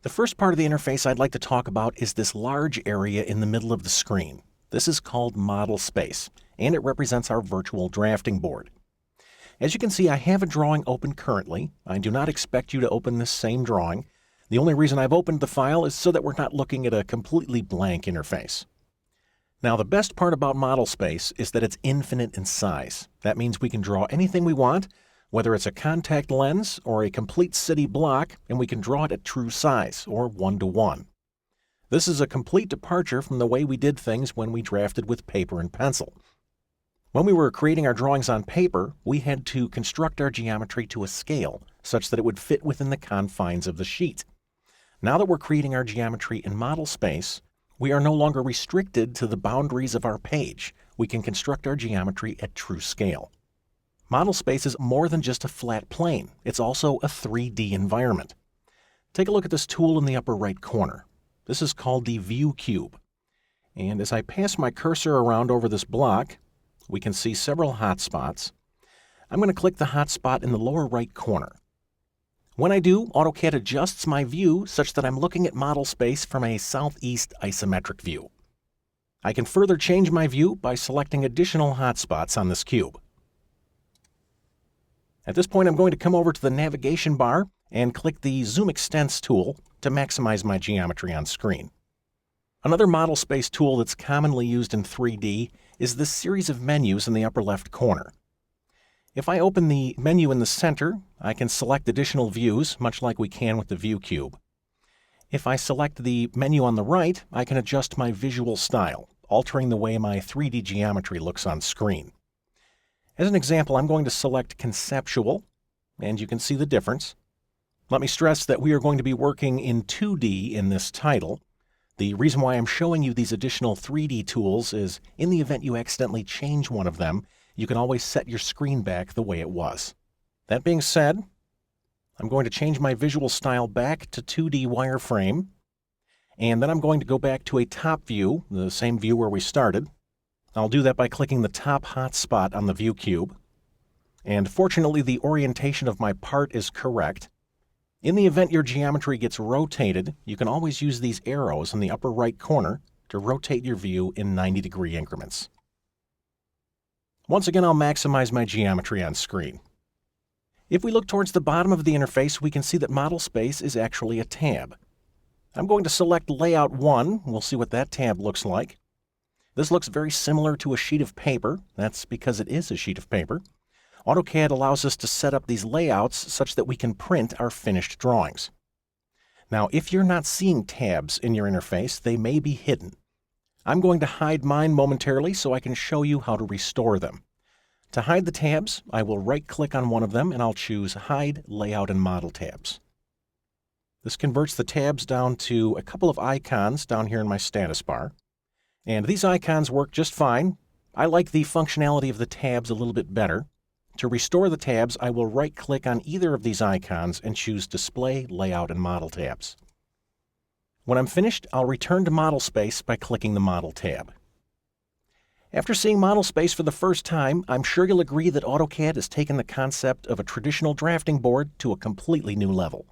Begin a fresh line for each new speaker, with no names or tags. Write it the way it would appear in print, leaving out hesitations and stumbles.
The first part of the interface I'd like to talk about is this large area in the middle of the screen. This is called model space, and it represents our virtual drafting board. As you can see, I have a drawing open currently. I do not expect you to open this same drawing. The only reason I've opened the file is so that we're not looking at a completely blank interface. Now, the best part about model space is that it's infinite in size. That means we can draw anything we want, whether it's a contact lens or a complete city block, and we can draw it at true size, or 1:1. This is a complete departure from the way we did things when we drafted with paper and pencil. When we were creating our drawings on paper, we had to construct our geometry to a scale, such that it would fit within the confines of the sheet. Now that we're creating our geometry in model space, we are no longer restricted to the boundaries of our page. We can construct our geometry at true scale. Model space is more than just a flat plane. It's also a 3D environment. Take a look at this tool in the upper right corner. This is called the View Cube. And as I pass my cursor around over this block, we can see several hotspots. I'm going to click the hotspot in the lower right corner. When I do, AutoCAD adjusts my view such that I'm looking at model space from a southeast isometric view. I can further change my view by selecting additional hotspots on this cube. At this point, I'm going to come over to the navigation bar and click the Zoom Extents tool to maximize my geometry on screen. Another model space tool that's commonly used in 3D is this series of menus in the upper left corner. If I open the menu in the center, I can select additional views, much like we can with the View Cube. If I select the menu on the right, I can adjust my visual style, altering the way my 3D geometry looks on screen. As an example, I'm going to select Conceptual, and you can see the difference. Let me stress that we are going to be working in 2D in this title. The reason why I'm showing you these additional 3D tools is in the event you accidentally change one of them, you can always set your screen back the way it was. That being said, I'm going to change my visual style back to 2D wireframe, and then I'm going to go back to a top view, the same view where we started. I'll do that by clicking the top hotspot on the View Cube. And fortunately, the orientation of my part is correct. In the event your geometry gets rotated, you can always use these arrows in the upper right corner to rotate your view in 90-degree increments. Once again, I'll maximize my geometry on screen. If we look towards the bottom of the interface, we can see that model space is actually a tab. I'm going to select Layout 1. We'll see what that tab looks like. This looks very similar to a sheet of paper. That's because it is a sheet of paper. AutoCAD allows us to set up these layouts such that we can print our finished drawings. Now, if you're not seeing tabs in your interface, they may be hidden. I'm going to hide mine momentarily so I can show you how to restore them. To hide the tabs, I will right-click on one of them and I'll choose Hide Layout and Model Tabs. This converts the tabs down to a couple of icons down here in my status bar. And these icons work just fine. I like the functionality of the tabs a little bit better. To restore the tabs, I will right-click on either of these icons and choose Display, Layout, and Model Tabs. When I'm finished, I'll return to Model Space by clicking the Model tab. After seeing Model Space for the first time, I'm sure you'll agree that AutoCAD has taken the concept of a traditional drafting board to a completely new level.